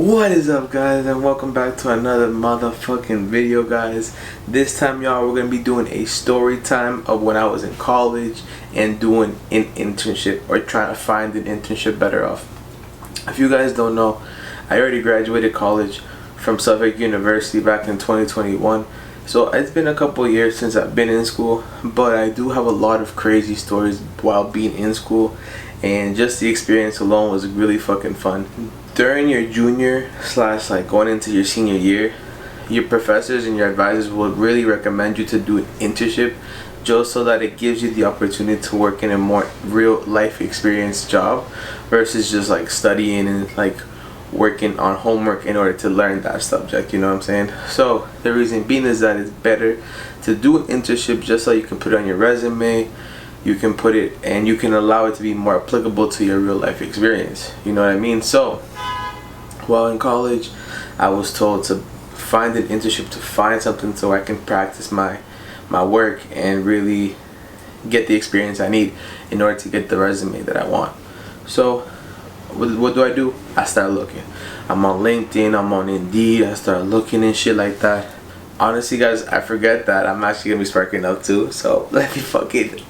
What is up, guys, and welcome back to another motherfucking video, guys. This time, y'all, we're gonna be doing a story time of when I was in college and doing an internship, or trying to find an internship, better off. If you guys don't know, I already graduated college from Suffolk University back in 2021. So it's been a couple years since I've been in school, but I do have a lot of crazy stories while being in school, and just the experience alone was really fucking fun. During your junior slash like going into your senior year, your professors and your advisors will really recommend you to do an internship, just so that it gives you the opportunity to work in a more real life experience job versus just like studying and like working on homework in order to learn that subject, you know what I'm saying? So the reason being is that it's better to do an internship just so you can put it on your resume, you can put it and you can allow it to be more applicable to your real life experience, you know what I mean? So while in college, I was told to find an internship, to find something so I can practice my work and really get the experience I need in order to get the resume that I want. So what do? I start looking. I'm on LinkedIn, I'm on Indeed, I start looking and shit like that. Honestly, guys, I forget that I'm actually gonna be sparking up too, so let me fucking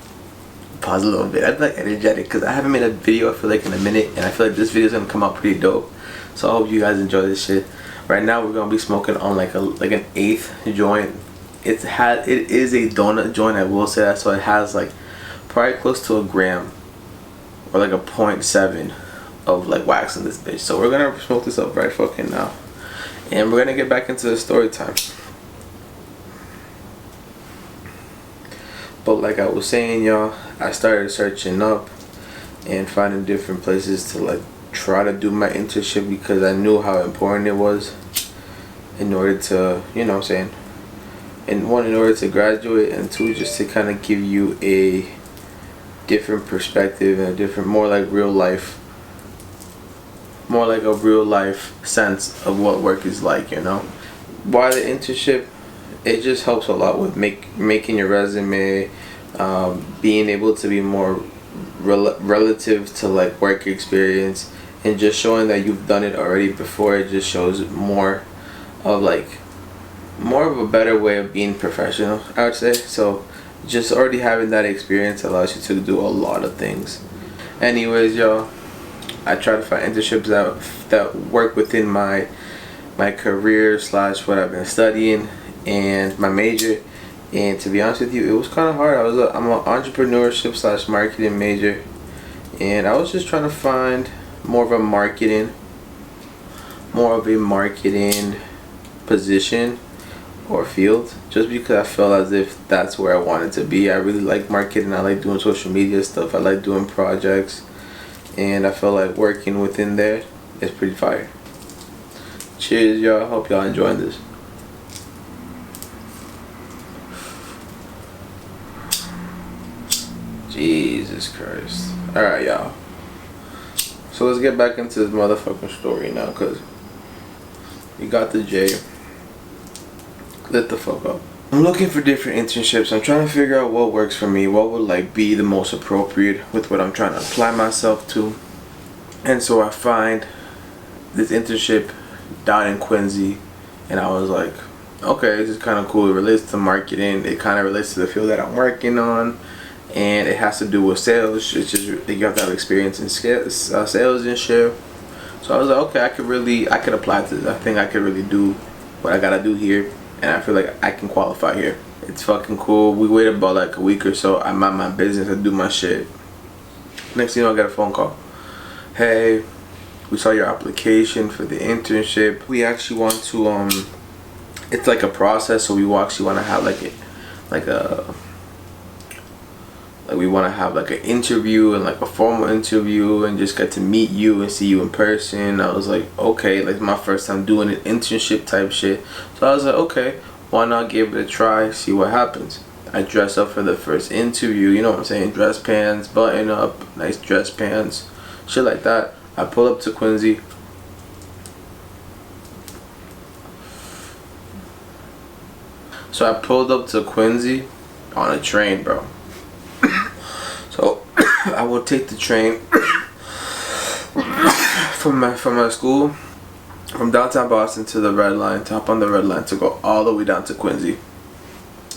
pause a little bit. I feel like energetic because I haven't made a video, I feel like, in a minute, and I feel like this video is gonna come out pretty dope. So I hope you guys enjoy this shit. Right now we're gonna be smoking on like an eighth joint. It is a donut joint, I will say that. So it has like probably close to a gram or like a 0.7 of like wax in this bitch. So we're gonna smoke this up right fucking now, and we're gonna get back into the story time. But like I was saying, y'all, I started searching up and finding different places to like try to do my internship because I knew how important it was in order to, you know what I'm saying, and one, in order to graduate, and two, just to kind of give you a different perspective and a different, more like a real life sense of what work is like, you know. While the internship, it just helps a lot with making your resume, being able to be more relative to like work experience, and just showing that you've done it already before. It just shows more of a better way of being professional, I would say. So just already having that experience allows you to do a lot of things. Anyways, y'all, I try to find internships that work within my career slash what I've been studying and my major. And to be honest with you, it was kind of hard. I'm an entrepreneurship slash marketing major, and I was just trying to find more of a marketing position or field, just because I felt as if that's where I wanted to be. I really like marketing. I like doing social media stuff. I like doing projects, and I feel like working within there is pretty fire. Cheers, y'all. Hope y'all enjoying this. Jesus Christ. Alright, y'all. So let's get back into this motherfucking story now, because we got the J. Lit the fuck up. I'm looking for different internships. I'm trying to figure out what works for me, what would like be the most appropriate with what I'm trying to apply myself to. And so I find this internship down in Quincy, and I was like, okay, this is kind of cool. It relates to marketing. It kind of relates to the field that I'm working on, and it has to do with sales. It's just, you have to have experience in sales and shit. So I was like, okay, I could apply to this. I think I could really do what I gotta do here, and I feel like I can qualify here. It's fucking cool. We waited about like a week or so. I mind my business. I do my shit. Next thing you know, I get a phone call. Hey, we saw your application for the internship. We actually want to it's like a process, so we actually want to have we want to have like an interview, and like a formal interview, and just get to meet you and see you in person. I was like, okay, like my first time doing an internship type shit. So I was like, okay, why not give it a try, see what happens. I dress up for the first interview, you know what I'm saying, dress pants, button up, nice dress pants, shit like that. I pull up to Quincy. So I pulled up to Quincy on a train, bro. So I will take the train from my school from downtown Boston to the red line, to hop on the red line to go all the way down to Quincy.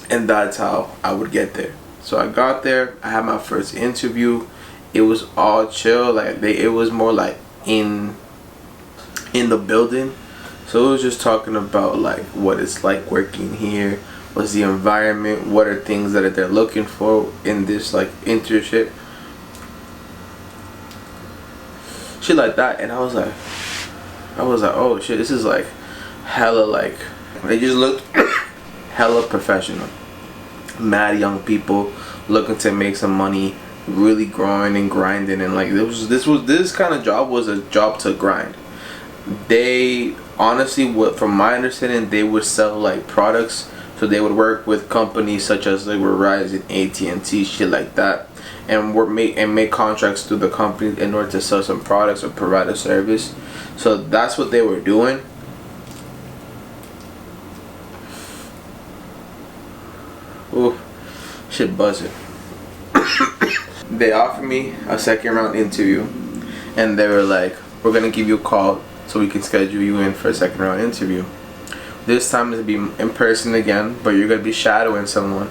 And that's how I would get there. So I got there, I had my first interview. It was all chill, like it was more like in the building. So it was just talking about like what it's like working here, what's the environment, what are things that they're looking for in this like internship, shit like that. And I was like, oh shit, this is like hella like, they just looked hella professional. Mad young people looking to make some money, really growing and grinding, and like this kind of job was a job to grind. They honestly, what from my understanding, they would sell like products. So they would work with companies such as like Verizon, AT&T, shit like that, and make contracts through the company in order to sell some products or provide a service. So that's what they were doing. Ooh, shit buzzing. They offered me a second round interview, and they were like, we're gonna give you a call so we can schedule you in for a second round interview. This time it'll be in person again, but you're gonna be shadowing someone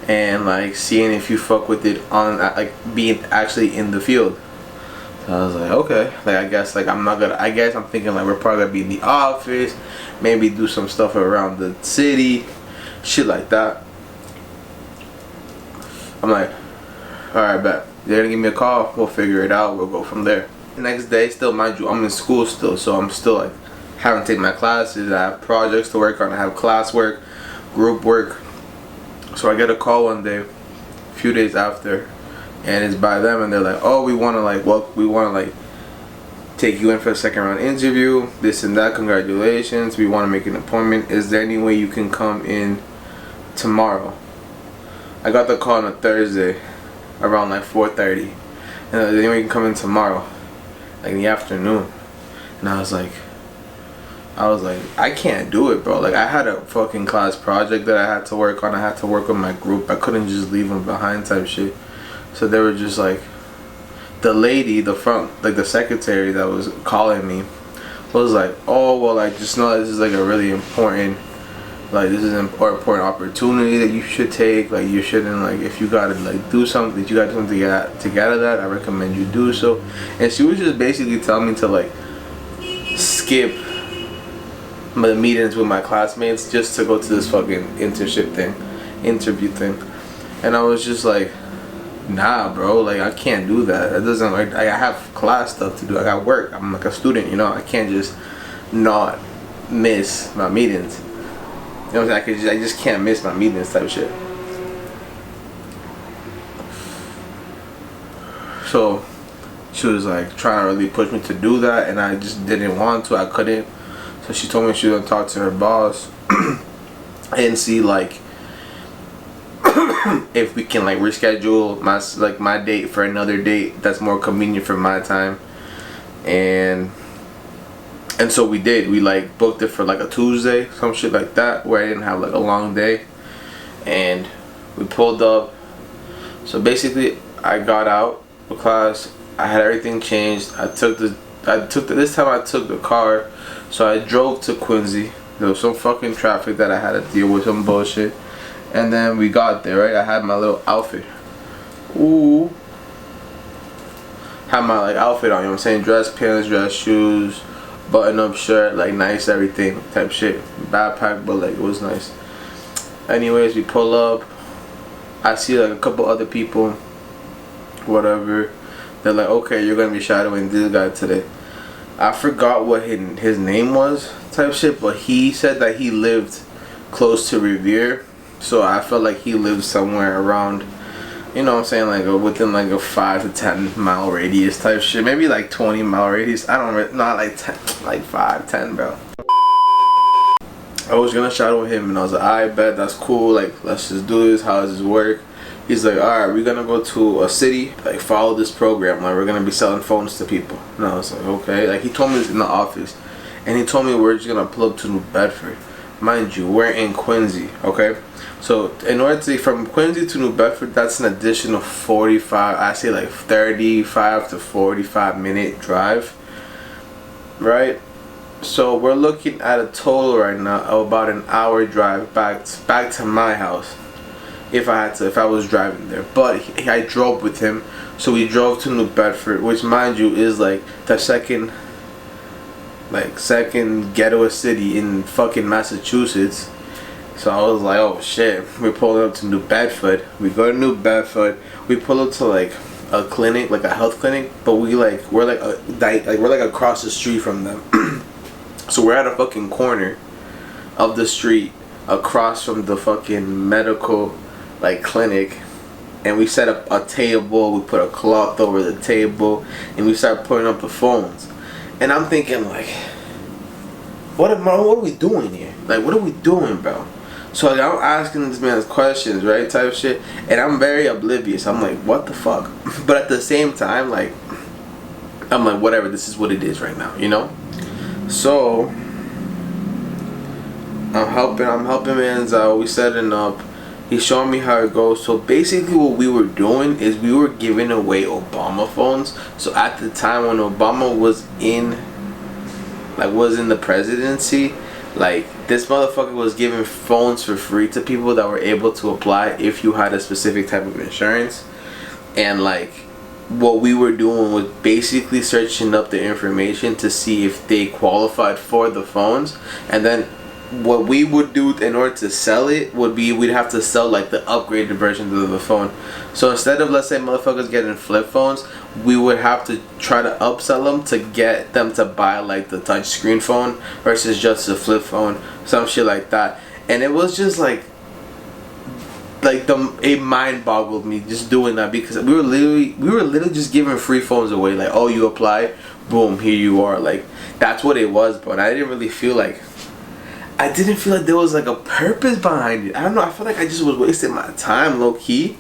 and like seeing if you fuck with it on like being actually in the field. So I was like, okay, like I guess I'm thinking like we're probably gonna be in the office, maybe do some stuff around the city, shit like that. I'm like, alright, bet. They're gonna give me a call, we'll figure it out, we'll go from there. The next day, still, mind you, I'm in school still, so I'm still like having to take my classes, I have projects to work on, I have classwork, group work. So I get a call one day, a few days after, and it's by them, and they're like, oh, we wanna take you in for a second round interview, this and that, congratulations, we wanna make an appointment, is there any way you can come in tomorrow? I got the call on a Thursday around like 4:30, and then you can come in tomorrow, like in the afternoon. And I was like, I can't do it, bro. Like I had a fucking class project that I had to work on. I had to work with my group. I couldn't just leave them behind type shit. So they were just like, the lady, the front, like the secretary that was calling me was like, oh well, like just know this is like a really important, like this is an important opportunity that you should take. Like you shouldn't, like if you gotta like do something, that you gotta do something to get out of that, I recommend you do so. And she was just basically telling me to like skip my meetings with my classmates just to go to this fucking interview thing. And I was just like, nah bro, like I can't do that. That doesn't, like I have class stuff to do, I got work, I'm like a student, you know, I can't just not miss my meetings. You know what I'm saying? I just can't miss my meetings type shit. So she was like trying to really push me to do that, and I just didn't want to, I couldn't. So she told me she was gonna talk to her boss and see like if we can like reschedule my date for another date that's more convenient for my time. And so we did. We like booked it for like a Tuesday, some shit like that, where I didn't have like a long day. And we pulled up. So basically I got out of class, I had everything changed. This time I took the car. So I drove to Quincy. There was some fucking traffic that I had to deal with, some bullshit. And then we got there, right? I had my little outfit. Ooh. Had my like outfit on, you know what I'm saying? Dress pants, dress shoes, button up shirt, like nice everything type shit. Backpack, but like it was nice. Anyways, we pull up. I see like a couple other people, whatever. They're like, okay, you're gonna be shadowing this guy today. I forgot what his name was type shit, but he said that he lived close to Revere. So I felt like he lived somewhere around, you know what I'm saying, like within like a 5 to 10 mile radius type shit. Maybe like 20 mile radius. I don't, not like 10, like 5, 10, bro. I was gonna shadow him, and I was like, I bet that's cool, like let's just do this, how does this work? He's like, alright, we're gonna go to a city, like follow this program, like we're gonna be selling phones to people. And I was like, okay. Like he told me this in the office, and he told me we're just gonna pull up to New Bedford. Mind you, we're in Quincy, okay? So in order to, from Quincy to New Bedford, that's an additional 45, I say like 35 to 45 minute drive, right? So we're looking at a total right now of about an hour drive back to my house. If I was driving there, but I drove with him, so we drove to New Bedford, which, mind you, is like the second ghettoest city in fucking Massachusetts. So I was like, oh shit, we're pulling up to New Bedford. We go to New Bedford. We pull up to like a clinic, like a health clinic, but we're across the street from them. So we're at a fucking corner of the street across from the fucking medical like clinic, and we set up a table. We put a cloth over the table, and we start putting up the phones. And I'm thinking like, what are we doing here? Like, what are we doing, bro? So like, I'm asking this man questions, right, type shit, and I'm very oblivious. I'm like, what the fuck? But at the same time, like, I'm like, whatever. This is what it is right now, you know. So I'm helping man's out. We setting up. He's showing me how it goes. So basically what we were doing is we were giving away Obama phones. So at the time when Obama was in the presidency, like, this motherfucker was giving phones for free to people that were able to apply if you had a specific type of insurance. And like, what we were doing was basically searching up the information to see if they qualified for the phones, and then what we would do in order to sell it would be we'd have to sell like the upgraded versions of the phone. So instead of, let's say, motherfuckers getting flip phones, we would have to try to upsell them to get them to buy like the touch screen phone versus just a flip phone, some shit like that. And it was just like it mind boggled me just doing that, because we were literally just giving free phones away. Like, oh, you apply, boom, here you are. Like, that's what it was, bro. And I didn't feel like there was like a purpose behind it. I don't know. I feel like I just was wasting my time, low key.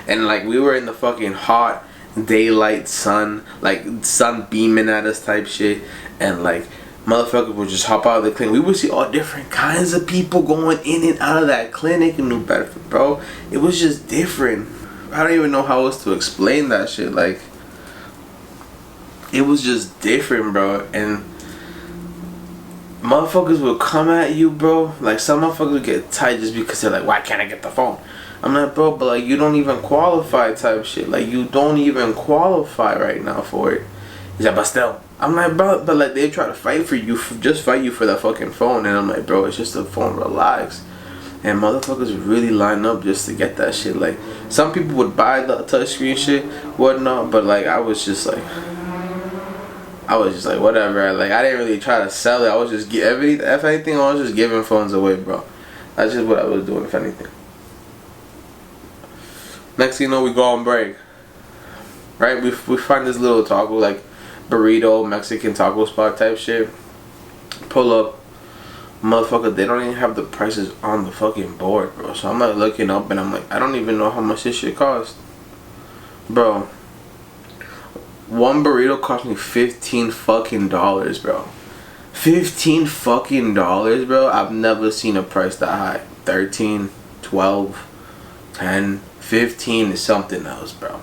And like, we were in the fucking hot daylight sun, like sun beaming at us type shit, and like, motherfuckers would just hop out of the clinic. We would see all different kinds of people going in and out of that clinic in New Bedford, bro. It was just different. I don't even know how else to explain that shit. Like, it was just different, bro. And motherfuckers would come at you, bro. Like, some motherfuckers would get tight just because they're like, why can't I get the phone? I'm like, bro, but like, you don't even qualify type shit. Like, you don't even qualify right now for it. He's like, but still. I'm like, bro, but like, they try to fight for you, just fight you for that fucking phone. And I'm like, bro, it's just a phone, relax. And motherfuckers really line up just to get that shit. Like, some people would buy the touchscreen shit, whatnot, but like, I was just like, whatever. Like, I didn't really try to sell it. I was just if anything, I was just giving phones away, bro. That's just what I was doing, if anything. Next thing you know, we go on break. Right? We find this little taco, like burrito, Mexican taco spot type shit. Pull up. Motherfucker, they don't even have the prices on the fucking board, bro. So I'm like looking up and I'm like, I don't even know how much this shit cost. Bro. One burrito cost me $15 fucking dollars, bro. $15 fucking dollars, bro. I've never seen a price that high. 13, 12, 10, 15 is something else, bro.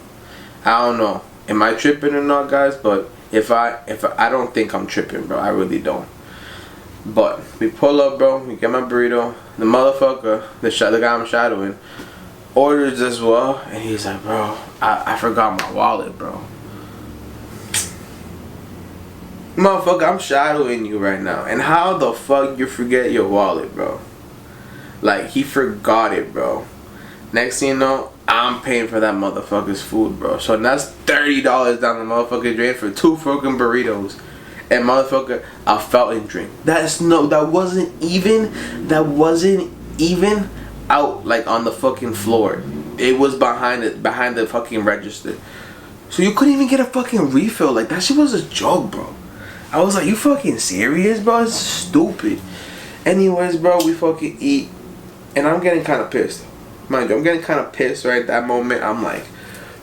I don't know. Am I tripping or not, guys? But if I don't think I'm tripping, bro. I really don't. But we pull up, bro. We get my burrito. The motherfucker, the guy I'm shadowing, orders as well, and he's like, bro, I forgot my wallet, bro. Motherfucker, I'm shadowing you right now, and how the fuck you forget your wallet, bro? Like, he forgot it, bro. Next thing you know, I'm paying for that motherfucker's food, bro. So that's $30 down the motherfucking drain for 2 fucking burritos. And motherfucker, a fountain drink. That wasn't even out like on the fucking floor. It was behind the fucking register. So you couldn't even get a fucking refill. Like, that shit was a joke, bro. I was like, you fucking serious, bro? It's stupid. Anyways, bro, we fucking eat. And I'm getting kind of pissed. Mind you, I'm getting kind of pissed right at that moment. I'm like,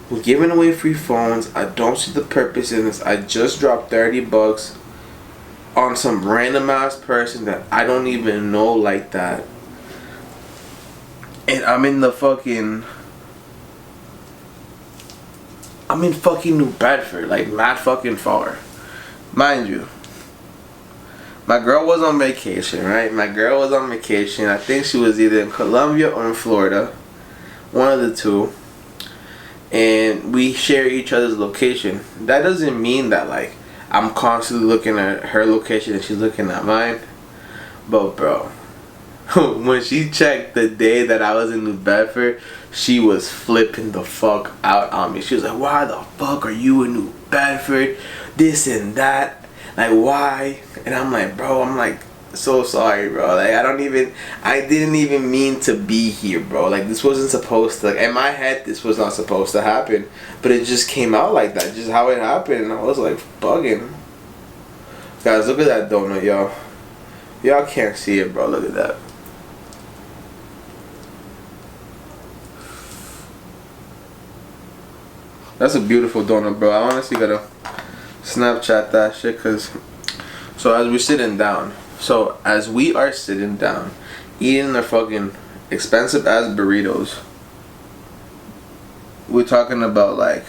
we're giving away free phones. I don't see the purpose in this. I just dropped $30 on some random ass person that I don't even know like that. And I'm in fucking New Bedford, like mad fucking far. Mind you, my girl was on vacation, right? My girl was on vacation. I think she was either in Colombia or in Florida, one of the two. And we share each other's location. That doesn't mean that like I'm constantly looking at her location and she's looking at mine. But bro, when she checked the day that I was in New Bedford, she was flipping the fuck out on me. She was like, why the fuck are you in New Bedford? This and that. Like, why? And I'm like, bro, I'm like, so sorry, bro. Like, I didn't even mean to be here, bro. Like, this wasn't supposed to, like, in my head, this was not supposed to happen. But it just came out like that, just how it happened. And I was like, bugging. Guys, look at that donut, y'all. Y'all can't see it, bro. Look at that. That's a beautiful donut, bro. I honestly gotta Snapchat that shit, cause so as we are sitting down, eating the fucking expensive ass burritos, we're talking about like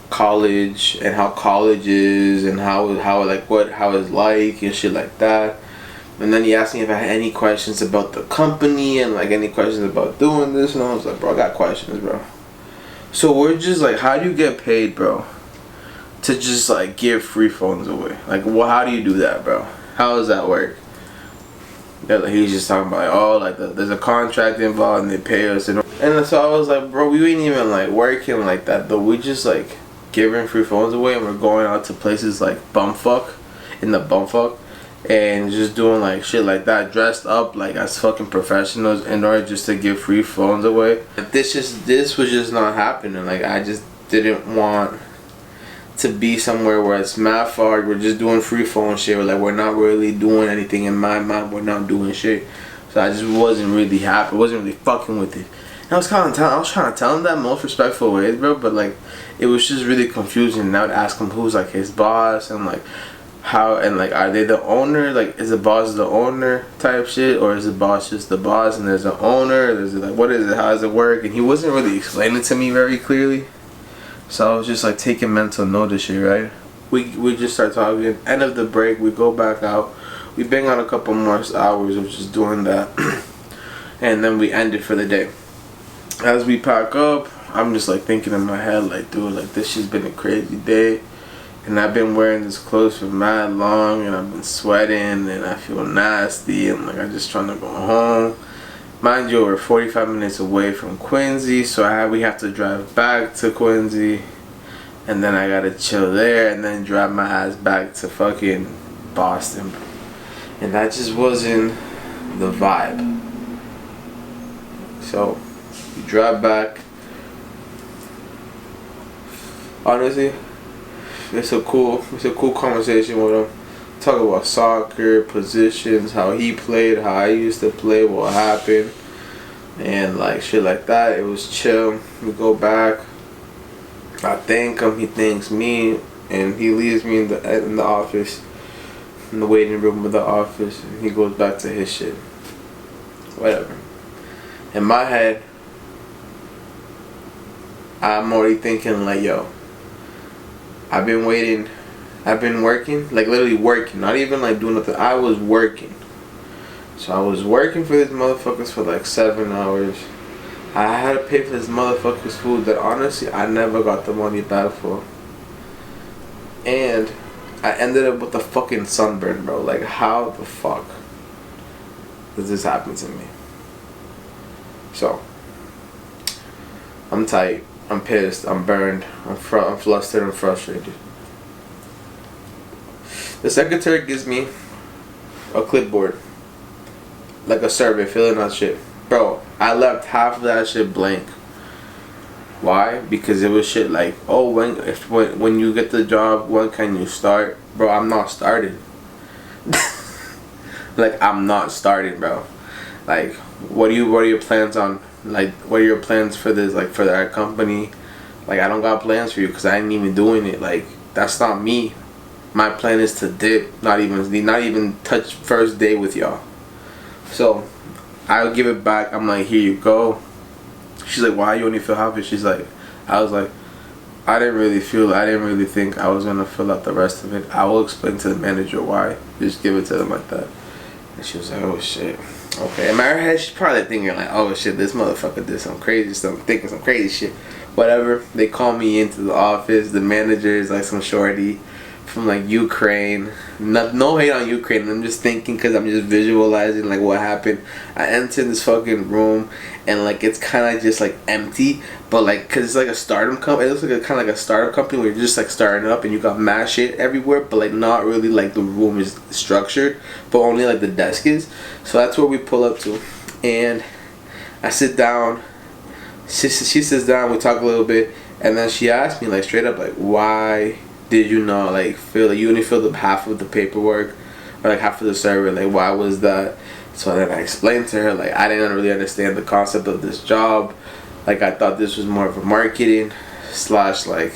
college and how college is and how it's like and shit like that. And then he asked me if I had any questions about the company and like any questions about doing this, and I was like, bro, I got questions, bro. So we're just like, how do you get paid, bro, to just like give free phones away? Like, well, how do you do that, bro? How does that work? Yeah, like, he's just talking about like, oh, like there's a contract involved and they pay us, and so I was like, bro, we ain't even like working like that though. We just like giving free phones away, and we're going out to places like bumfuck, and just doing like shit like that, dressed up like as fucking professionals in order just to give free phones away. This was just not happening. Like, I just didn't want to be somewhere where it's mad far. We're just doing free phone shit. We're not really doing anything. In my mind, we're not doing shit. So I just wasn't really happy. Wasn't really fucking with it. And I was trying to tell him that in most respectful ways, bro. But like, it was just really confusing. And I would ask him who's like his boss and like how, and like, are they the owner? Like, is the boss the owner type shit, or is the boss just the boss and there's an owner? There's like, what is it? How does it work? And he wasn't really explaining to me very clearly. So I was just like taking mental note of shit, right? We just start talking. End of the break, we go back out. We bang on a couple more hours of just doing that, and then we end it for the day. As we pack up, I'm just like thinking in my head, like, dude, like, this shit's been a crazy day. And I've been wearing this clothes for mad long, and I've been sweating, and I feel nasty, and like, I'm just trying to go home. Mind you, we're 45 minutes away from Quincy, so we have to drive back to Quincy, and then I gotta chill there, and then drive my ass back to fucking Boston. And that just wasn't the vibe. So we drive back. Honestly, it's a cool conversation with him. Talk about soccer, positions, how he played, how I used to play, what happened, and like shit like that. It was chill. We go back. I thank him. He thanks me, and he leaves me in the office, in the waiting room of the office, and he goes back to his shit. Whatever. In my head, I'm already thinking like, yo, I've been working, like literally working, not even like doing nothing. I was working. So I was working for these motherfuckers for like 7 hours. I had to pay for this motherfucker's food that honestly I never got the money back for. And I ended up with a fucking sunburn, bro. Like, how the fuck does this happen to me? So, I'm tight. I'm pissed. I'm burned. I'm flustered. I'm frustrated. The secretary gives me a clipboard, like a survey, filling out shit. Bro, I left half of that shit blank. Why? Because it was shit like, oh, when you get the job, when can you start? Bro, I'm not started. Like, I'm not started, bro. Like, what are your plans on? Like, what are your plans for this? Like, for our company? Like, I don't got plans for you because I ain't even doing it. Like, that's not me. My plan is to dip, not even touch first day with y'all. So I'll give it back. I'm like, here you go. She's like, why you only feel happy? She's like, I was like, I didn't really think I was gonna fill out the rest of it. I will explain to the manager why. Just give it to them like that. And she was like, oh shit. Okay. In my head, she's probably thinking like, oh shit, this motherfucker did some crazy stuff, thinking some crazy shit. Whatever. They call me into the office. The manager is like some shorty from like Ukraine. No hate on Ukraine. I'm just thinking because I'm just visualizing like what happened. I enter this fucking room and like it's kind of just like empty, but like because it's like a startup company. It looks like kind of like a startup company where you're just like starting up and you got mad shit everywhere, but like not really like the room is structured, but only like the desk is. So that's where we pull up to, and I sit down. She sits down. We talk a little bit, and then she asked me like straight up like, why did you not like feel like you only filled up half of the paperwork or like half of the survey? Like why was that? So then I explained to her like I didn't really understand the concept of this job. Like I thought this was more of a marketing slash like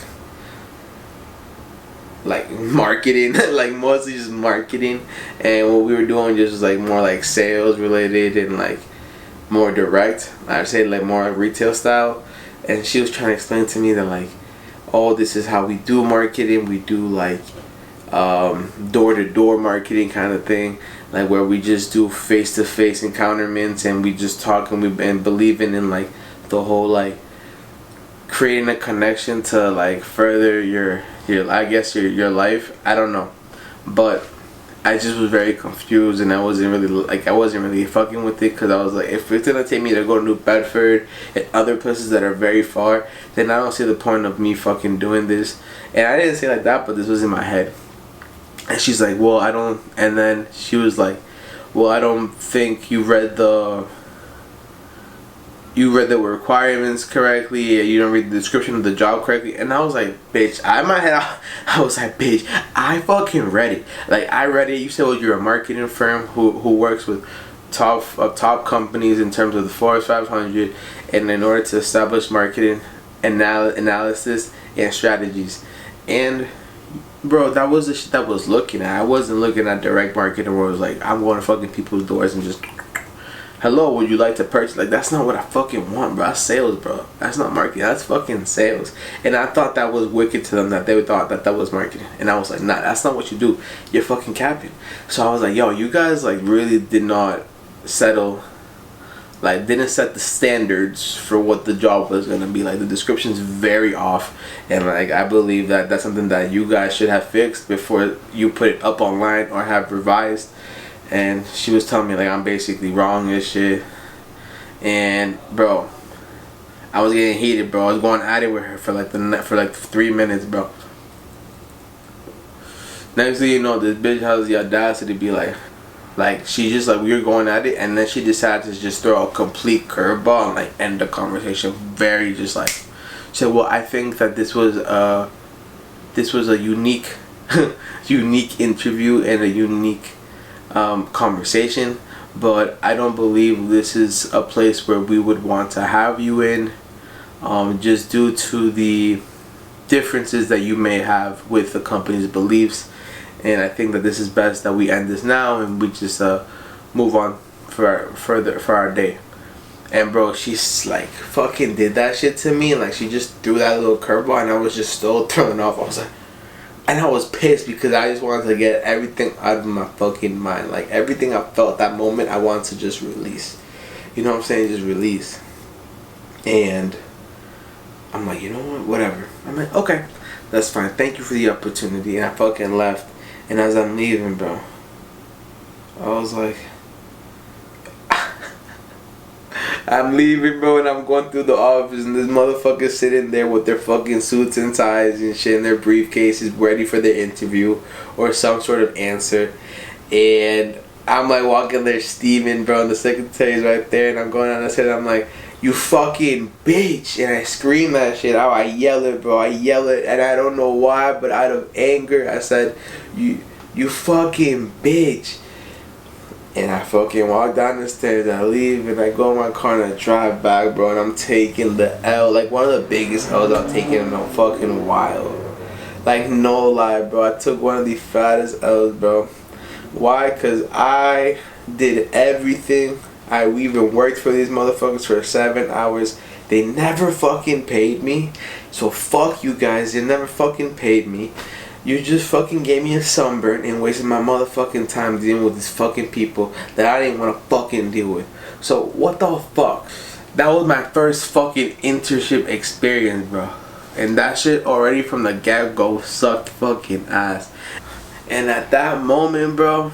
marketing like mostly just marketing, and what we were doing just was like more like sales related and like more direct. I'd say like more retail style. And she was trying to explain to me that like, oh, this is how we do marketing. We do like door-to-door marketing kind of thing, like where we just do face-to-face encounterments and we just talk and we've been believing in like the whole like creating a connection to like further your I guess your life. I don't know, but I just was very confused and I wasn't really fucking with it, because I was like, if it's gonna take me to go to New Bedford and other places that are very far, then I don't see the point of me fucking doing this. And I didn't say like that, but this was in my head. And she's like, well, I don't, and then she was like, well, I don't think you read the requirements correctly, you don't read the description of the job correctly. And I was like, bitch, I was like, bitch, I fucking read it. Like, I read it. You said, well, you're a marketing firm who works with top companies in terms of the Forbes 500, and in order to establish marketing analysis and strategies. And bro, that was the shit that I was looking at. I wasn't looking at direct marketing where it was like, I'm going to fucking people's doors and just, hello, would you like to purchase? Like, that's not what I fucking want, bro. That's sales, bro. That's not marketing. That's fucking sales. And I thought that was wicked to them, that they thought that was marketing. And I was like, nah, that's not what you do. You're fucking capping. So I was like, yo, you guys like really did not settle, like didn't set the standards for what the job was gonna be. Like the description's very off, and like I believe that that's something that you guys should have fixed before you put it up online or have revised. And she was telling me like I'm basically wrong and shit. And bro, I was getting heated, bro. I was going at it with her for like 3 minutes, bro. Next thing you know, this bitch has the audacity to be like she just like, we were going at it, and then she decided to just throw a complete curveball and like end the conversation. Very just like, she said, well, I think that this was a unique unique interview and a unique conversation, but I don't believe this is a place where we would want to have you in, just due to the differences that you may have with the company's beliefs. And I think that this is best that we end this now and we just move on for our day. And bro, she's like fucking did that shit to me, and like she just threw that little curveball, and I was just still thrown off. I was like, and I was pissed because I just wanted to get everything out of my fucking mind. Like everything I felt that moment, I wanted to just release. You know what I'm saying? Just release. And I'm like, you know what? Whatever. I'm like, okay, that's fine. Thank you for the opportunity. And I fucking left. And as I'm leaving, bro, I was like, I'm leaving, bro, and I'm going through the office, and this motherfucker sitting there with their fucking suits and ties and shit in their briefcases, ready for their interview or some sort of answer. And I'm like walking there steaming, bro, and the secretary's right there, and I'm going down the stairs, and I'm like, you fucking bitch. And I scream that shit out. I yell it, bro. I yell it, and I don't know why, but out of anger, I said, you fucking bitch. And I fucking walk down the stairs, I leave, and I go in my car and I drive back, bro, and I'm taking the L, like one of the biggest L's I've taken in a fucking while. Like, no lie, bro, I took one of the fattest L's, bro. Why? Because I did everything. We even worked for these motherfuckers for 7 hours. They never fucking paid me. So fuck you guys. They never fucking paid me. You just fucking gave me a sunburn and wasted my motherfucking time dealing with these fucking people that I didn't want to fucking deal with. So what the fuck? That was my first fucking internship experience, bro. And that shit already from the get-go sucked fucking ass. And at that moment, bro,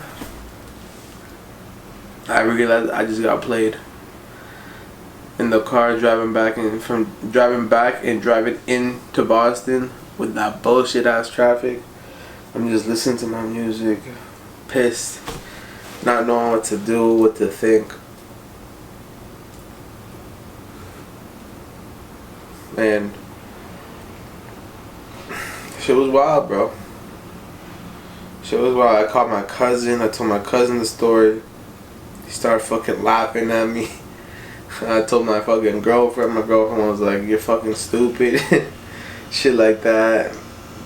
I realized I just got played. In the car driving back and driving into Boston with that bullshit ass traffic. I'm just listening to my music, pissed, not knowing what to do, what to think. Man, shit was wild, bro. Shit was wild. I called my cousin. I told my cousin the story. He started fucking laughing at me. I told my fucking girlfriend. My girlfriend was like, "You're fucking stupid." Shit like that.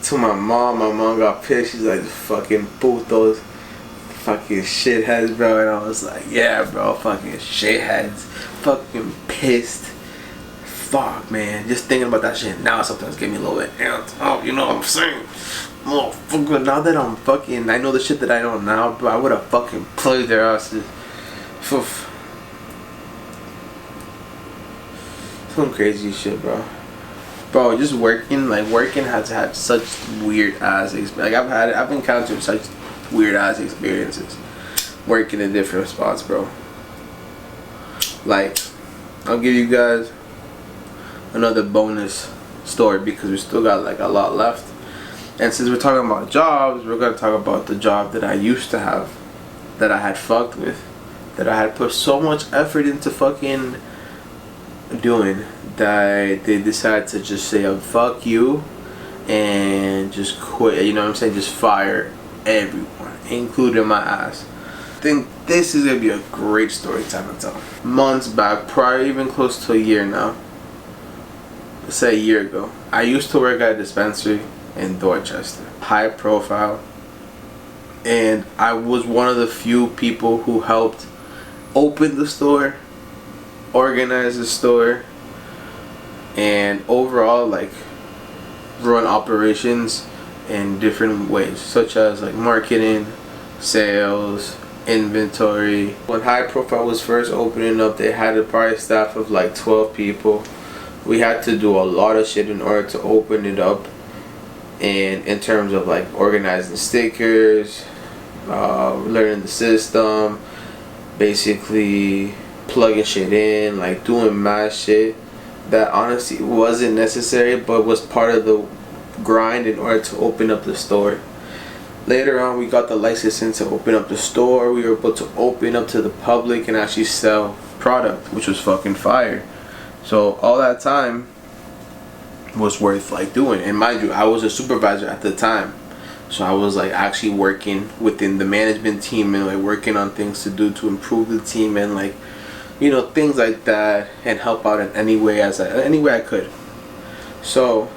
To my mom got pissed. She's like, "Fucking putos, fucking shitheads, bro." And I was like, "Yeah, bro, fucking shitheads, fucking pissed." Fuck, man. Just thinking about that shit now sometimes get me a little bit amped. Oh, you know what I'm saying? Motherfucker, now that I'm fucking, I know the shit that I know now, bro. I would have fucking played their asses. Some crazy shit, bro. Bro, just working has had such weird ass experience. Like I've encountered such weird ass experiences working in different spots, bro. Like, I'll give you guys another bonus story because we still got like a lot left. And since we're talking about jobs, we're gonna talk about the job that I used to have, that I had fucked with, that I had put so much effort into fucking doing, that they decided to just say, "Oh, fuck you," and just quit. You know what I'm saying? Just fire everyone, including my ass. I think this is gonna be a great story time to tell. Months back, probably even close to a year now. Let's say a year ago. I used to work at a dispensary in Dorchester, high profile, and I was one of the few people who helped open the store, organize the store, and overall like run operations in different ways, such as like marketing, sales, inventory. When High Profile was first opening up, they had a probably staff of like 12 people. We had to do a lot of shit in order to open it up, and in terms of like organizing stickers, learning the system, basically plugging shit in, like doing mad shit that honestly wasn't necessary but was part of the grind in order to open up the store. Later on, we got the licensing to open up the store. We were able to open up to the public and actually sell product, which was fucking fire. So all that time was worth like doing. And mind you, I was a supervisor at the time, so I was like actually working within the management team and like working on things to do to improve the team and like, you know, things like that, and help out in any way I could. So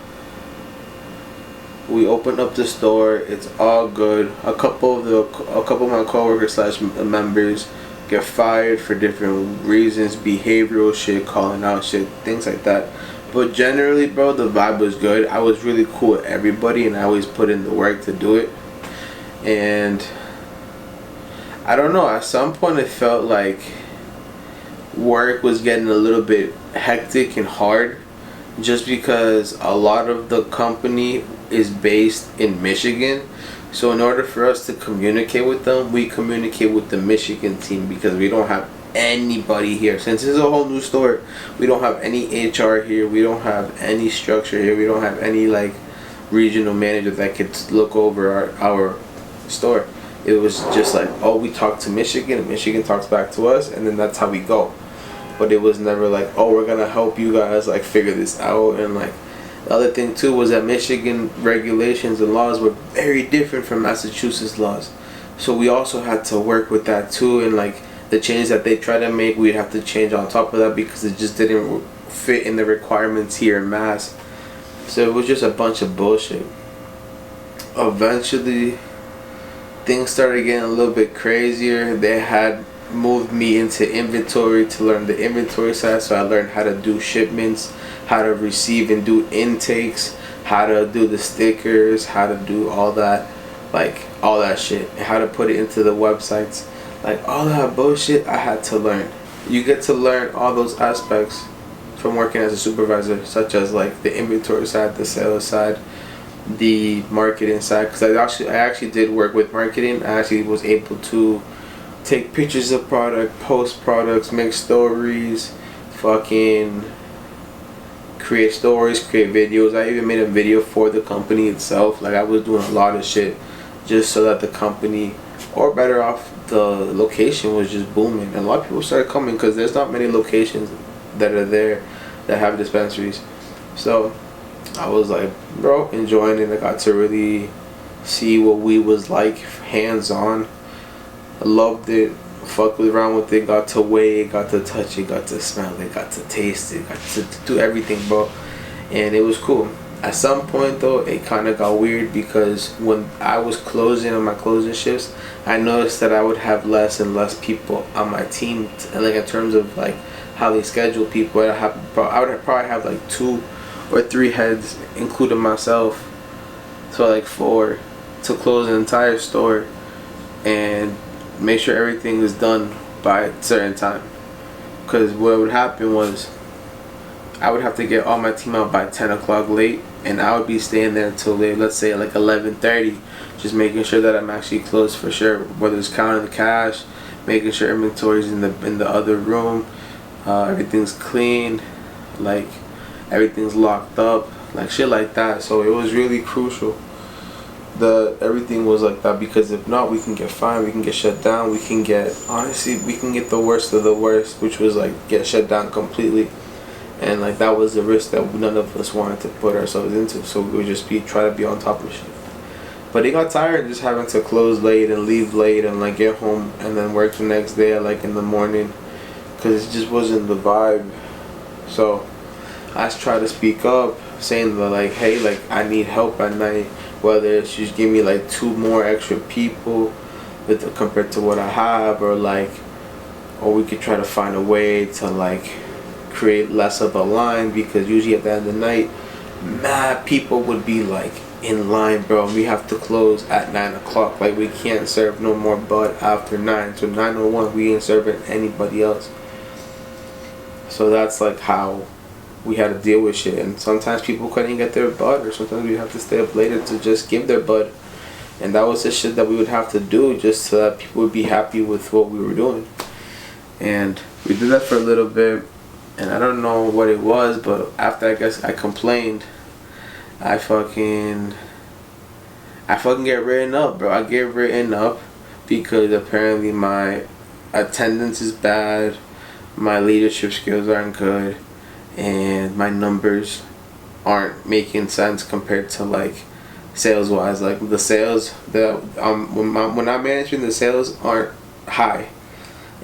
we opened up the store. It's all good. A couple of my coworkers slash members get fired for different reasons, behavioral shit, calling out shit, things like that. But generally, bro, the vibe was good. I was really cool with everybody, and I always put in the work to do it. And I don't know, at some point it felt like work was getting a little bit hectic and hard, just because a lot of the company is based in Michigan. So in order for us to communicate with them, we communicate with the Michigan team, because we don't have anybody here. Since it's a whole new store, we don't have any HR here, we don't have any structure here, we don't have any like regional manager that could look over our store. It was just like, oh, we talk to Michigan and Michigan talks back to us, and then that's how we go. But it was never like, oh, we're gonna help you guys like figure this out. And like the other thing too was that Michigan regulations and laws were very different from Massachusetts laws, so we also had to work with that too. And like the changes that they try to make, we'd have to change on top of that, because it just didn't fit in the requirements here in Mass. So it was just a bunch of bullshit. Eventually things started getting a little bit crazier. They had moved me into inventory to learn the inventory side. So I learned how to do shipments, how to receive and do intakes, how to do the stickers, how to do all that, like all that shit, and how to put it into the websites. Like all that bullshit I had to learn. You get to learn all those aspects from working as a supervisor, such as like the inventory side, the sales side, the marketing side. Because I actually did work with marketing. I actually was able to take pictures of product, post products, make stories, fucking create stories, create videos. I even made a video for the company itself. Like I was doing a lot of shit just so that the company, or better off, the location was just booming. And a lot of people started coming because there's not many locations that are there that have dispensaries. So I was like, bro, enjoying it. I got to really see what we was like hands on. I loved it. Fucked around with it. Got to weigh it. Got to touch it. Got to smell it. Got to taste it. Got to do everything, bro. And it was cool. At some point though, it kind of got weird because when I was closing on my closing shifts, I noticed that I would have less and less people on my team. And like in terms of like how they schedule people, I would probably have like 2 or 3 heads, including myself. So like 4 to close an entire store and make sure everything is done by a certain time. Because what would happen was I would have to get all my team out by 10 o'clock late, and I would be staying there until late, let's say like 11:30, just making sure that I'm actually closed for sure, whether it's counting the cash, making sure inventory's in the other room, everything's clean, like everything's locked up, like shit like that. So it was really crucial that everything was like that, because if not, we can get fined, we can get shut down, we can get the worst of the worst, which was like get shut down completely. And like that was the risk that none of us wanted to put ourselves into. So we would just try to be on top of shit. But it got tired just having to close late and leave late and like get home and then work the next day like in the morning, because it just wasn't the vibe. So I tried to speak up, saying that like, hey, like I need help at night, whether it's just give me like 2 more extra people compared to what I have, or we could try to find a way to like create less of a line, because usually at the end of the night, mad people would be like in line, bro. We have to close at 9 o'clock. Like we can't serve no more bud after 9. So 9:01 we ain't serving anybody else. So that's like how we had to deal with shit. And sometimes people couldn't get their bud, or sometimes we have to stay up later to just give their bud. And that was the shit that we would have to do just so that people would be happy with what we were doing. And we did that for a little bit. And I don't know what it was, but after I guess I complained, I fucking get written up, bro. I get written up because apparently my attendance is bad, my leadership skills aren't good, and my numbers aren't making sense compared to like sales wise. Like the sales that when I'm managing, the sales aren't high.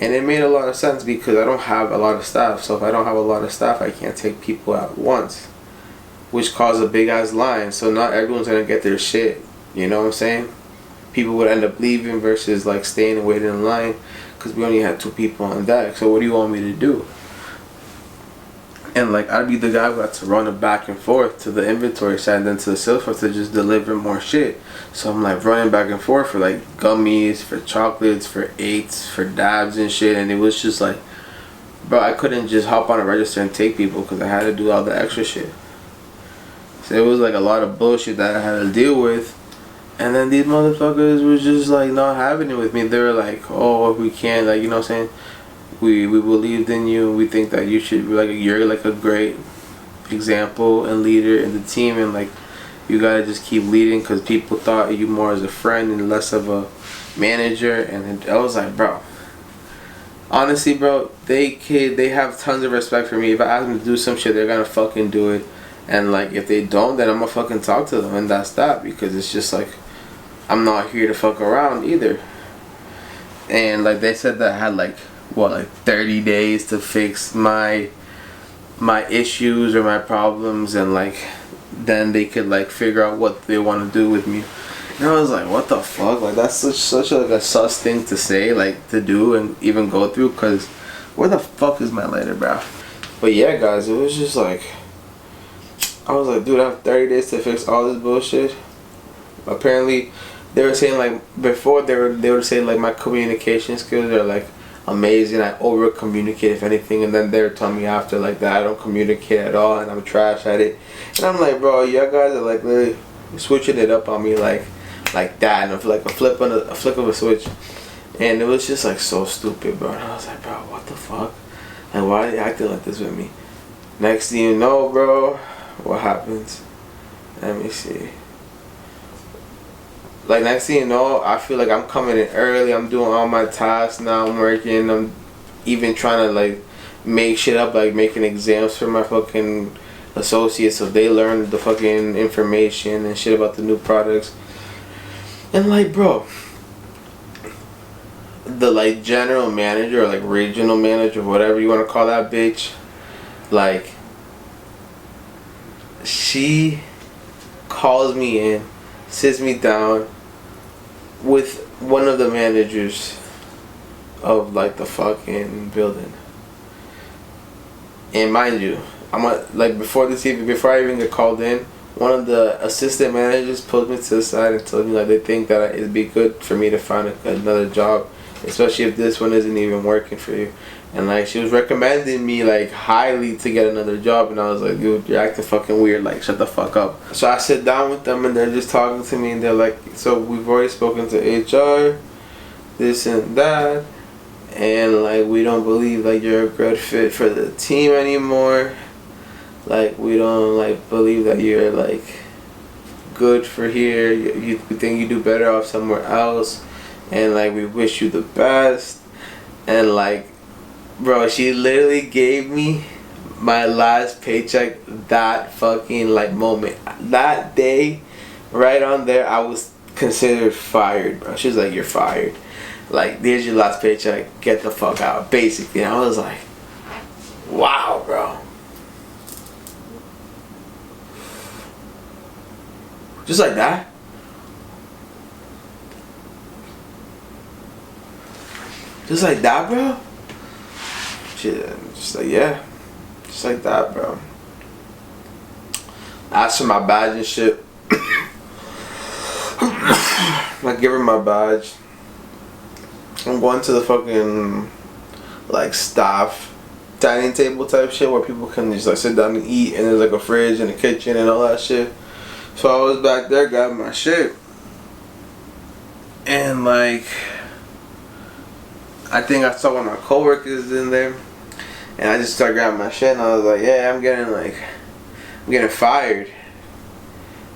And it made a lot of sense because I don't have a lot of staff. So if I don't have a lot of staff, I can't take people at once, which caused a big ass line. So not everyone's gonna get their shit. You know what I'm saying? People would end up leaving versus like staying and waiting in line, because we only had 2 people on deck. So what do you want me to do? And like I'd be the guy who had to run it back and forth to the inventory side and then to the sales force to just deliver more shit. So I'm like running back and forth for like gummies, for chocolates, for 8s, for dabs and shit. And it was just like, bro, I couldn't just hop on a register and take people because I had to do all the extra shit. So it was like a lot of bullshit that I had to deal with. And then these motherfuckers were just like not having it with me. They were like, oh, we can't, like, you know what I'm saying? We believed in you. We think that you should be you're like a great example and leader in the team, and like you gotta just keep leading, because people thought you more as a friend and less of a manager. And I was like, bro, honestly, bro, they have tons of respect for me. If I ask them to do some shit, they're gonna fucking do it. And like if they don't, then I'm gonna fucking talk to them, and that's that. Because it's just like I'm not here to fuck around either. And like they said that I had like 30 days to fix my issues or my problems, and like then they could like figure out what they want to do with me. And I was like, what the fuck? Like, that's such like a sus thing to say, like, to do and even go through, because where the fuck is my lighter, bro? But yeah, guys, it was just like, I was like, dude, I have 30 days to fix all this bullshit. Apparently, they were saying, like, before, they would say, like, my communication skills are, like, amazing. I over communicate, if anything, and then they were telling me after, like, that I don't communicate at all and I'm trash at it. And I'm like, bro, you guys are, like, really switching it up on me, like that, and like a flick of a switch. And it was just, like, so stupid, bro. And I was like, bro, what the fuck? Like, why are they acting like this with me? Next thing you know, bro, what happens? Let me see. Like, next thing you know, I feel like I'm coming in early. I'm doing all my tasks now. I'm working. I'm even trying to, like, make shit up, like making exams for my fucking associates so they learn the fucking information and shit about the new products. And, like, bro, the, like, general manager or, like, regional manager, whatever you want to call that bitch, like, she calls me in, sits me down with one of the managers of, like, the fucking building. And mind you, like, before I even get called in, one of the assistant managers pulled me to the side and told me, like, they think that it'd be good for me to find another job, especially if this one isn't even working for you. And, like, she was recommending me, like, highly to get another job. And I was like, dude, you're acting fucking weird. Like, shut the fuck up. So I sit down with them and they're just talking to me. And they're like, so we've already spoken to HR, this and that. And, like, we don't believe, like, you're a good fit for the team anymore. Like, we don't, like, believe that you're, like, good for here. We think you do better off somewhere else. And, like, we wish you the best. And, like, bro, she literally gave me my last paycheck that fucking, like, moment. That day, right on there, I was considered fired, bro. She was like, you're fired. Like, there's your last paycheck. Get the fuck out, basically. And I was like, wow, bro. Just like that. Just like that, bro. Just like, yeah. Just like that, bro. Asked for my badge and shit. I give her my badge. I'm going to the fucking, like, staff dining table type shit where people can just, like, sit down and eat, and there's, like, a fridge and a kitchen and all that shit. So I was back there grabbing my shit. And, like, I think I saw one of my coworkers in there. And I just started grabbing my shit, and I was like, yeah, I'm getting fired.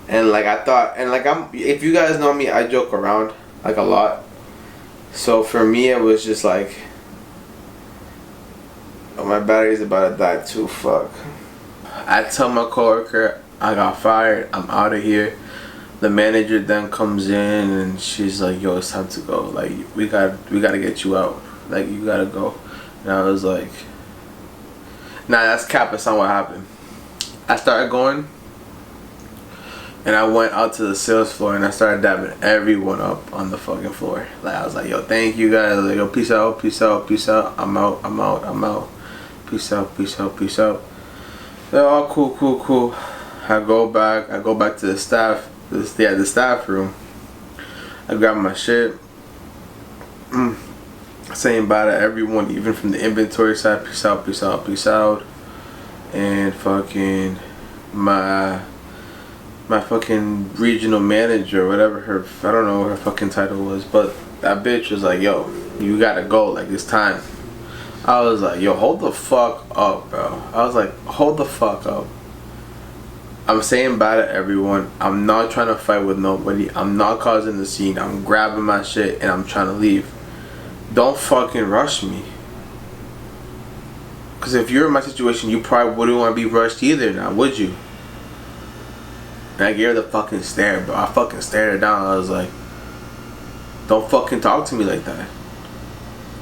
And, like, I thought, and, like, if you guys know me, I joke around, like, a lot. So for me, it was just like, oh, my battery's about to die too, fuck. I tell my coworker I got fired, I'm out of here. The manager then comes in and she's like, yo, it's time to go. Like, we gotta get you out. Like, you gotta go. And I was like, nah, that's cap. That's not what happened. I started going, and I went out to the sales floor and I started dabbing everyone up on the fucking floor. Like, I was like, yo, thank you guys. Like, yo, peace out, peace out, peace out. I'm out, I'm out, I'm out. Peace out, peace out, peace out. They're all cool. I go back to the staff, the staff room. I grab my shit. Saying bye to everyone, even from the inventory side. Peace out, peace out, peace out. And fucking my fucking regional manager, or whatever I don't know what her fucking title was, but that bitch was like, yo, you gotta go, like, it's time. I was like, yo, hold the fuck up, bro. I was like, hold the fuck up. I'm saying bye to everyone. I'm not trying to fight with nobody. I'm not causing the scene. I'm grabbing my shit and I'm trying to leave. Don't fucking rush me. Because if you're in my situation, you probably wouldn't want to be rushed either now, would you? And I gave her the fucking stare, bro. I fucking stared her down. I was like, don't fucking talk to me like that.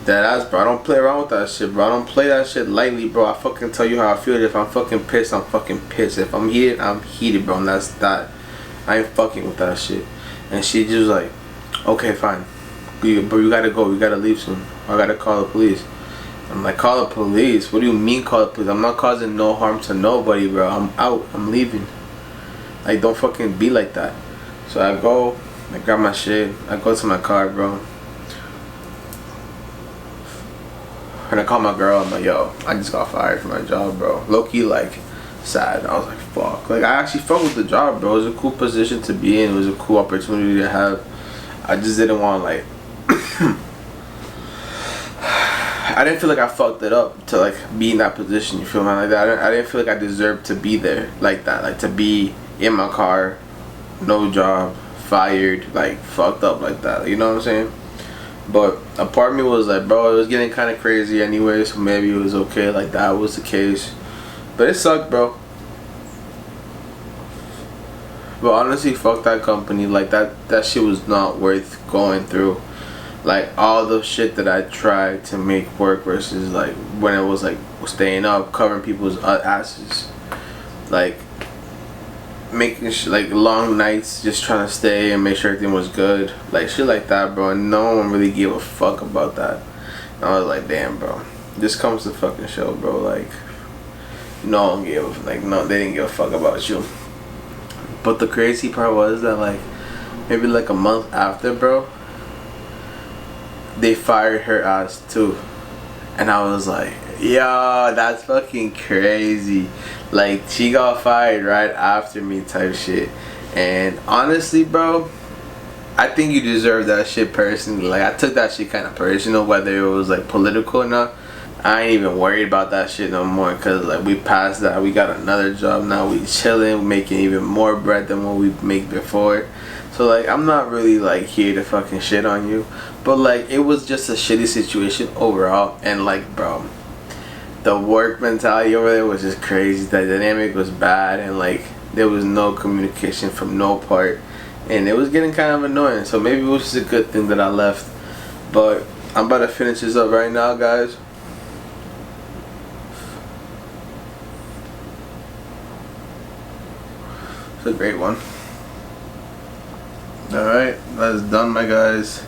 Deadass, bro. I don't play around with that shit, bro. I don't play that shit lightly, bro. I fucking tell you how I feel. If I'm fucking pissed, I'm fucking pissed. If I'm heated, I'm heated, bro. And that's that. I ain't fucking with that shit. And she just like, okay, fine, but you gotta go, you gotta leave soon, I gotta call the police. I'm like, call the police? What do you mean call the police? I'm not causing no harm to nobody, bro. I'm out, I'm leaving. Like, don't fucking be like that. So I go, I grab my shit, I go to my car, bro, and I call my girl. I'm like, yo, I just got fired from my job, bro. Low-key, like, sad. I was like, fuck. Like, I actually fucked with the job, bro. It was a cool position to be in. It was a cool opportunity to have. I just didn't want to, like, I didn't feel like I fucked it up to, like, be in that position. You feel me? Like that. I didn't feel like I deserved to be there like that. Like, to be in my car, no job, fired, like, fucked up like that. You know what I'm saying? But a part of me was like, bro, it was getting kind of crazy anyway, so maybe it was okay. Like, that was the case. But it sucked, bro. But honestly, fuck that company. Like, that shit was not worth going through. Like, all the shit that I tried to make work versus, like, when it was, like, staying up, covering people's asses. Like, making like long nights just trying to stay and make sure everything was good. Like, shit like that, bro. And no one really gave a fuck about that. And I was like, damn, bro. This comes to fucking show, bro. Like, no one gave, like, no, they didn't give a fuck about you. But the crazy part was that, like, maybe like a month after, bro, they fired her ass too. And I was like, yo, that's fucking crazy. Like, she got fired right after me type shit. And honestly, bro, I think you deserve that shit personally. Like, I took that shit kind of personal, whether it was like political or not. I ain't even worried about that shit no more, cause like we passed that. We got another job now. We chilling, making even more bread than what we make before. So like, I'm not really like here to fucking shit on you, but like, it was just a shitty situation overall. And like, bro, the work mentality over there was just crazy. The dynamic was bad, and like, there was no communication from no part, and it was getting kind of annoying. So maybe it was just a good thing that I left. But I'm about to finish this up right now, guys. It's a great one. Alright, that's done, my guys.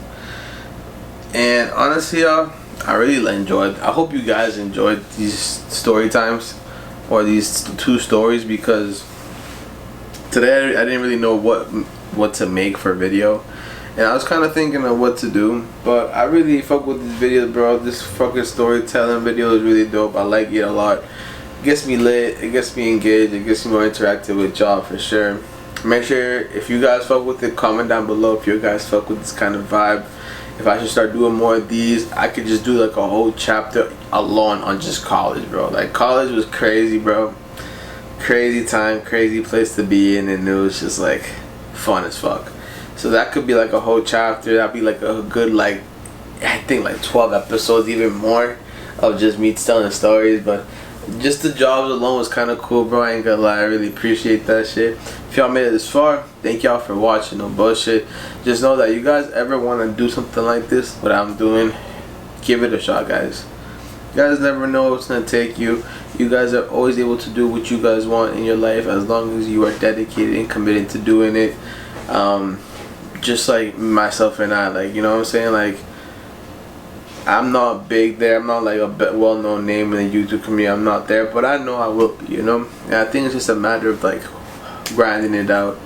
And honestly, y'all, I really enjoyed. I hope you guys enjoyed these story times, or these two stories, because today I didn't really know what to make for a video, and I was kind of thinking of what to do. But I really fuck with these videos, bro. This fucking storytelling video is really dope. I like it a lot. It gets me lit, it gets me engaged, it gets me more interactive with y'all for sure. Make sure, if you guys fuck with it, comment down below if you guys fuck with this kind of vibe. If I should start doing more of these, I could just do like a whole chapter alone on just college, bro. Like, college was crazy, bro. Crazy time, crazy place to be in, and it was just like fun as fuck. So that could be like a whole chapter. That'd be like a good, like, I think like 12 episodes, even more, of just me telling stories. But just the jobs alone was kind of cool, bro. I ain't gonna lie, I really appreciate that shit. If y'all made it this far, thank y'all for watching. No bullshit. Just know that you guys ever want to do something like this, what I'm doing, give it a shot, guys. You guys never know what's gonna take you. You guys are always able to do what you guys want in your life, as long as you are dedicated and committed to doing it. Just like myself and I, like, you know what I'm saying? Like, I'm not big there. I'm not like a well-known name in the YouTube community. I'm not there, but I know I will be, you know? And I think it's just a matter of like grinding it out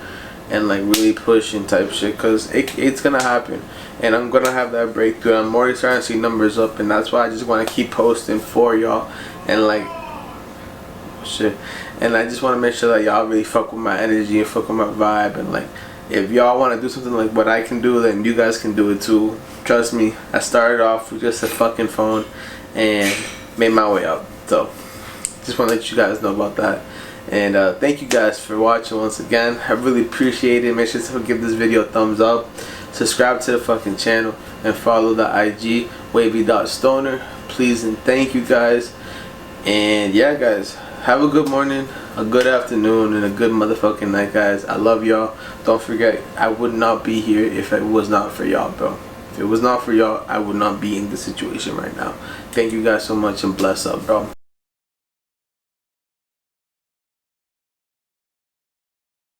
and like really pushing type shit, because it's gonna happen, and I'm gonna have that breakthrough. I'm already starting to see numbers up, and that's why I just want to keep posting for y'all, and like, shit, and I just want to make sure that y'all really fuck with my energy and fuck with my vibe. And like, if y'all want to do something like what I can do, then you guys can do it too. Trust me, I started off with just a fucking phone and made my way up. So just want to let you guys know about that. And thank you guys for watching once again. I really appreciate it. Make sure to give this video a thumbs up, subscribe to the fucking channel, and follow the IG Wavy.Stoner. Please and thank you guys. And yeah, guys, have a good morning, a good afternoon, and a good motherfucking night, guys. I love y'all. Don't forget, I would not be here if it was not for y'all, bro. If it was not for y'all, I would not be in this situation right now. Thank you guys so much, and bless up, bro.